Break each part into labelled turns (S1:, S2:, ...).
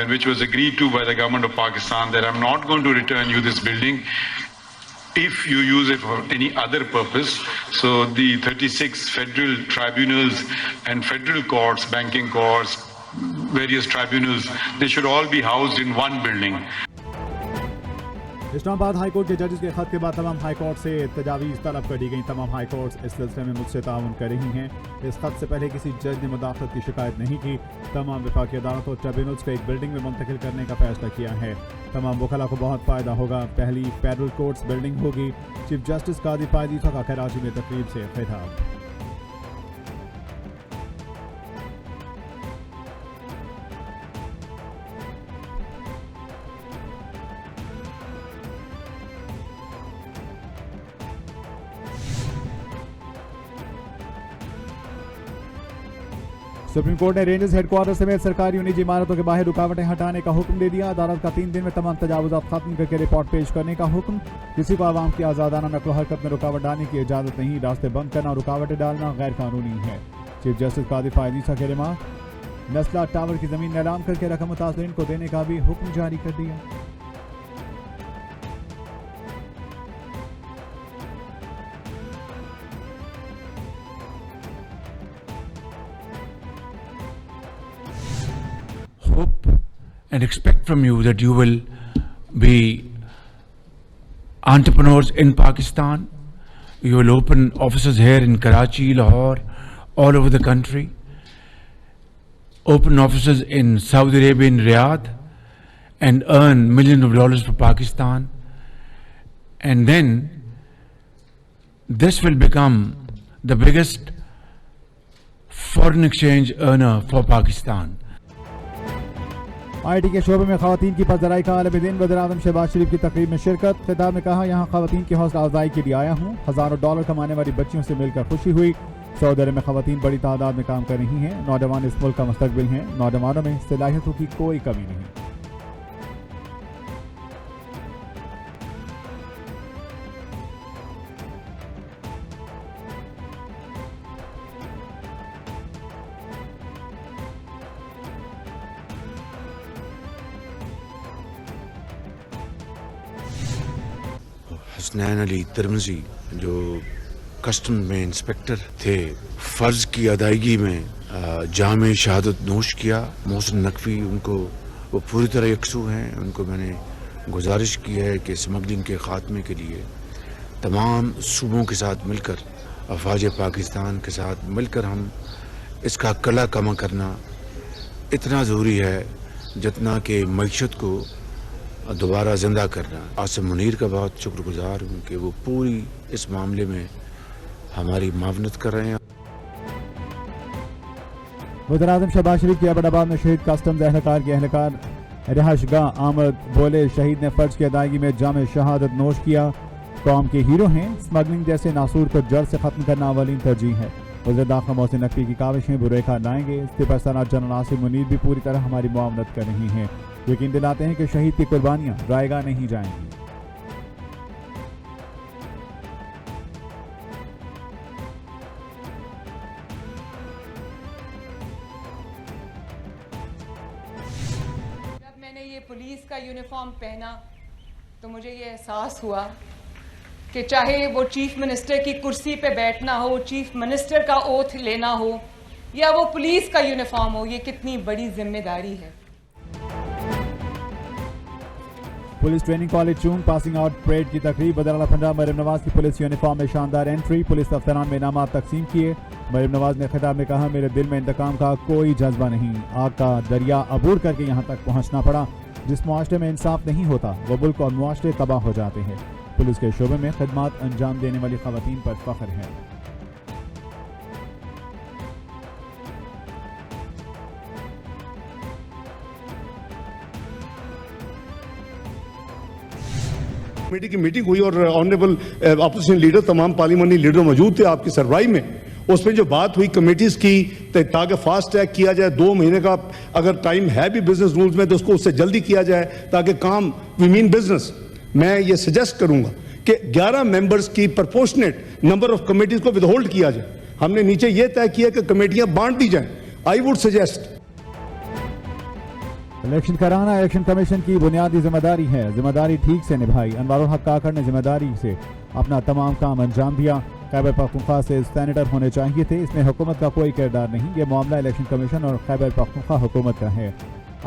S1: which was agreed to by the government of Pakistan, that I'm not going to return you this building if you use it for any other purpose. So the 36 federal tribunals and federal courts, banking courts, various tribunals, they should all be housed in one building.
S2: Islamabad high court के जजेस के खत के बाद तमाम high court से तजावीज़ तलब कर दी गई। तमाम हाई कोर्ट्स इस सिलसिले में मुझसे ताउन कर रही हैं। इस खत से पहले किसी जज ने मुदाखलत की शिकायत नहीं की। तमाम वफाकी अदालत और ट्रिब्यूनल्स को एक बिल्डिंग में मुंतकिल करने का फैसला किया है। तमाम वकला को बहुत फ़ायदा होगा। पहली फेडरल कोर्ट्स बिल्डिंग होगी। चीफ जस्टिस कादी फायजीसा का कराची में तकरीब से खिताब। सुप्रीम कोर्ट ने रेंजर्स हेडक्वार्टर समेत सरकारी और निजी इमारतों के बाहर रुकावटें हटाने का हुक्म दे दिया। अदालत का 3 दिन में तमाम तजावुज़ात खत्म करके रिपोर्ट पेश करने का हुक्म। किसी को आवाम की आज़ादाना नक़्ल हरकत में रुकावट डालने की इजाज़त नहीं। रास्ते बंद करना और रुकावटें डालना गैर कानूनी है। चीफ जस्टिस कादी फायजीसा के रिमार्क। नस्ला टावर की ज़मीन नीलाम करके रकम मुतासरीन को देने का भी हुक्म जारी कर दिया।
S3: Hope and expect from you that you will be entrepreneurs in Pakistan. You will open offices here in Karachi, Lahore, all over the country. Open offices in Saudi Arabia, in Riyadh, and earn millions of dollars for Pakistan. And then this will become the biggest foreign exchange earner for Pakistan.
S2: IT के शोबे में खवातीन की पज़राई का आलमी दिन। वज़ीर-ए-आज़म शहबाज शरीफ की तकरीब में शिरकत। खिताब में कहा, यहाँ खवातीन की हौसला अफजाई के लिए आया हूँ। हज़ारों डॉलर कमाने वाली बच्चियों से मिलकर खुशी हुई। सऊदी अरब में खवातीन बड़ी तादाद में काम कर रही हैं। नौजवान इस मुल्क का मुस्तकबिल हैं। नौजवानों में सलाहियतों की कोई कमी नहीं।
S3: हसनैन अली तिरमिज़ी जो कस्टम में इंस्पेक्टर थे, फ़र्ज़ की अदायगी में जामे शहादत नोश किया। मोहसिन नकवी उनको वो पूरी तरह यकसू हैं। उनको मैंने गुजारिश की है कि स्मगलिंग के ख़ात्मे के लिए तमाम सूबों के साथ मिलकर, अफवाज पाकिस्तान के साथ मिलकर हम इसका कला कमा करना इतना ज़रूरी है जितना कि मईशत को दोबारा जिंदा करना। आसिम मुनीर का बहुत शुक्रगुजार हूँ कि वो पूरी इस मामले में हमारी मावनत कर रहे हैं।
S2: वज़ीर-ए-आज़म शहबाज शरीफ की एबटाबाद में शहीद कस्टम्स एहलकार के एहलकार रिहाइशगाह आमद बोले, शहीद ने फर्ज की अदायगी में जामे शहादत नोश किया। कौम के हीरो हैं। स्मगलिंग जैसे नासूर को जड़ से खत्म करना अवलीन तरजीह है। वज़ीर दाखिला मोहसिन नकवी की काविशें बुरेखा लाएंगे। सिपह सलार जनरल आसिम मुनीर भी पूरी तरह हमारी मुआवनत कर रही हैं। यकीन दिलाते हैं कि शहीद की कुर्बानियां रायगा नहीं जाएंगी।
S4: जब मैंने ये पुलिस का यूनिफॉर्म पहना तो मुझे ये एहसास हुआ कि चाहे वो चीफ मिनिस्टर की कुर्सी पे बैठना हो, चीफ मिनिस्टर का ओथ लेना हो, या वो पुलिस का यूनिफॉर्म हो, ये कितनी बड़ी जिम्मेदारी है।
S2: पुलिस ट्रेनिंग कॉलेज चून पासिंग आउट परेड की तकरीब। वज़ीर-ए-आला पंजाब मरीम नवाज की पुलिस यूनिफॉर्म में शानदार एंट्री। पुलिस अफसरान में इनामात तकसीम किए। मरीम नवाज ने खिताब में कहा, मेरे दिल में इंतकाम का कोई जज्बा नहीं। आग का दरिया अबूर करके यहाँ तक पहुँचना पड़ा। जिस मुआशरे में इंसाफ नहीं होता वो मुल्क और मुआशरे तबाह हो जाते हैं। पुलिस के शोबे में खिदमत अंजाम देने वाली खवातीन पर फख्र है।
S5: कमेटी की मीटिंग हुई और ऑनरेबल अपोजिशन लीडर, तमाम पार्लियामेंट्री लीडर मौजूद थे आपकी सरबराही में। उसमें जो बात हुई कमेटीज की, ताकि फास्ट ट्रैक किया जाए, 2 महीने का अगर टाइम है भी बिजनेस रूल्स में तो उसको उससे जल्दी किया जाए ताकि काम, वी मीन बिजनेस। मैं ये सजेस्ट करूंगा कि 11 मेंबर्स की प्रोपोर्शनेट नंबर ऑफ कमेटीज को विदहोल्ड किया जाए। हमने नीचे ये तय किया कि कमेटियां बांट दी जाएं। आई वुड सजेस्ट
S2: इलेक्शन कराना इलेक्शन कमीशन की बुनियादी जिम्मेदारी है। जिम्मेदारी ठीक से निभाई। अनवारुल हक काकड़ ने जिम्मेदारी से अपना तमाम काम अंजाम दिया। खैबर पख्तूनख्वा से सेनेटर होने चाहिए थे। इसमें हुकूमत का कोई किरदार नहीं। ये मामला इलेक्शन कमीशन और खैबर पख्तूनख्वा हुकूमत का है।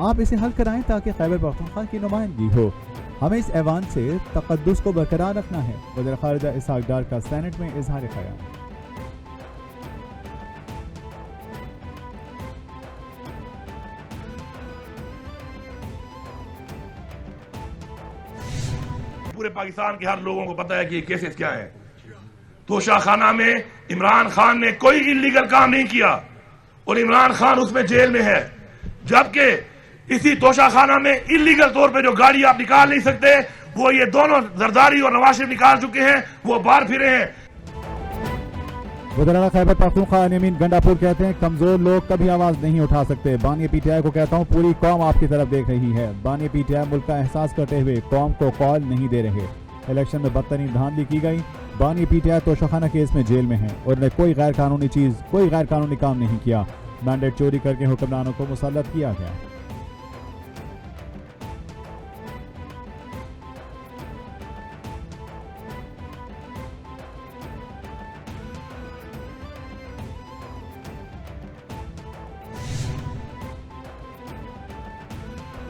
S2: आप इसे हल कराएं ताकि खैबर पख्तूनख्वा की नुमाइंदगी हो। हमें इस ऐवान से तकद्दुस को बरकरार रखना है। वज़ीर ख़ारिजा इसहाक डार का सेनेट में इजहार ख्याल।
S6: पूरे पाकिस्तान के हर लोगों को पता है कि ये केसेस क्या है। तोशाखाना में इमरान खान ने कोई इलीगल काम नहीं किया और इमरान खान उसमें जेल में है, जबकि इसी तोशाखाना में इलीगल तौर पे जो गाड़ी आप निकाल नहीं सकते वो ये दोनों जरदारी और नवाज शरीफ निकाल चुके हैं, वो बाहर फिरे हैं।
S2: वज़ीर खैबर पख्तूनख्वा अमीन गंडापुर कहते हैं कमजोर लोग कभी आवाज नहीं उठा सकते। बानी पीटीआई को कहता हूं पूरी कौम आपकी तरफ देख रही है। बानी पीटीआई मुल्क का एहसास करते हुए कौम को कॉल नहीं दे रहे। इलेक्शन में बदतरीन धांधली की गई। बानी पीटीआई तोशाखाना केस में जेल में है और उन्हें कोई गैर कानूनी काम नहीं किया। मैंडेट चोरी करके हुक्मरानों को मुसल्लत किया गया।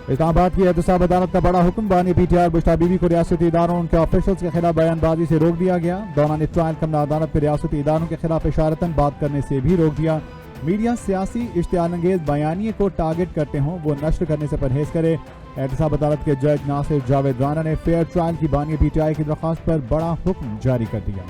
S2: इस्लामाबाद की एहतसाब अदालत का बड़ा हुक्म। बानी पीटीआर बुश्ता बीबी को रियासती इदारों और उनके ऑफिशियल्स के खिलाफ बयानबाजी से रोक दिया गया। दौरान ट्रायल कमला अदालत को रियासती इदारों के खिलाफ इशारतन बात करने से भी रोक दिया। मीडिया सियासी इश्तियारअंगेज बयानिए को टारगेट करते हों वो नष्ट करने से परहेज करे। एहतसाब अदालत के जज नासिर जावेद राना ने फेयर ट्रायल की बानी पीटीआई की दरख्वास्त पर बड़ा हुक्म जारी कर दिया।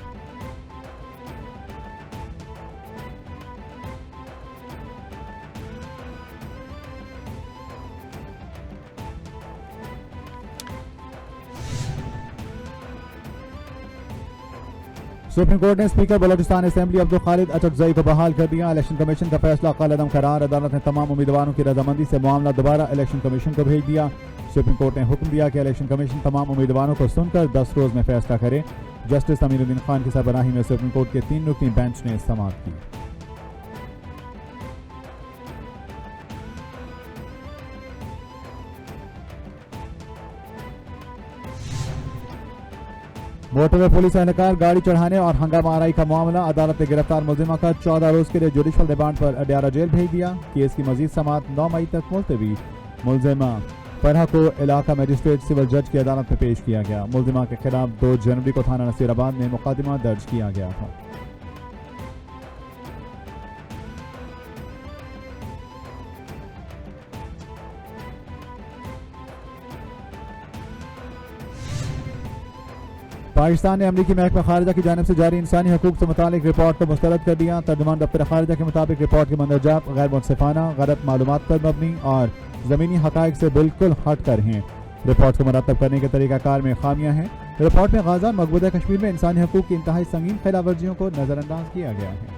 S2: सुप्रीम कोर्ट ने स्पीकर बलोचिस्तान असेंबली अब्दुल खालिद अचकजई को बहाल कर दिया। इलेक्शन कमीशन का फैसला कलअदम करार। अदालत ने तमाम उम्मीदवारों की रजामंदी से मामला दोबारा इलेक्शन कमीशन को भेज दिया। सुप्रीम कोर्ट ने हुक्म दिया कि इलेक्शन कमीशन तमाम उम्मीदवारों को सुनकर 10 रोज में फैसला करे। जस्टिस अमीरुद्दीन खान की सरबराही में सुप्रीम कोर्ट के 3 रुकनी बेंच ने समाअत की। मोटरवे पुलिस एहलकार गाड़ी चढ़ाने और हंगामा आराई का मामला। अदालत ने गिरफ्तार मुलजिमा का 14 रोज के लिए जुडिशल रिमांड पर अडियाला जेल भेज दिया। केस की मजीद समाअत 9 मई तक मुलतवी। मुलजिमा फरहा को इलाका मजिस्ट्रेट सिविल जज की अदालत में पेश किया गया। मुलजिमा के खिलाफ 2 जनवरी को थाना नसीराबाद में मुकदमा दर्ज किया गया था। पाकिस्तान ने अमरीकी महकमा खारिजा की जानिब से जारी इंसानी हकूक से मुतालिक रिपोर्ट को मुस्तरद कर दिया। तर्जुमान दफ्तर खारिजा के मुताबिक रिपोर्ट के मंदरजात गैर मुनसिफाना, गलत मालूमात पर मबनी और ज़मीनी हक़ाइक़ से बिल्कुल हट कर हैं। रिपोर्ट को मुरतब करने के तरीक़ाकार में खामियां हैं। रिपोर्ट में गाज़ा और मकबूजा कश्मीर में इंसानी हकूक की इंतहाई संगीन खिलाफवर्जियों को नज़रअंदाज किया गया है।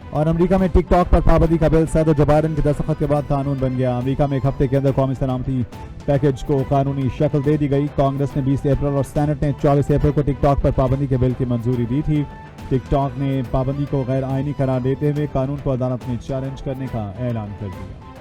S2: और अमेरिका में टिकटॉक पर पाबंदी का बिल सैयद जबारन के दस्तखत के बाद कानून बन गया। अमेरिका में एक हफ्ते के अंदर कौमी सलामती पैकेज को कानूनी शक्ल दे दी गई। कांग्रेस ने 20 अप्रैल और सेनेट ने 24 अप्रैल को टिकटॉक पर पाबंदी के बिल की मंजूरी दी थी। टिकटॉक ने पाबंदी को गैर आइनी करार देते हुए कानून को अदालत में चैलेंज करने का ऐलान कर दिया।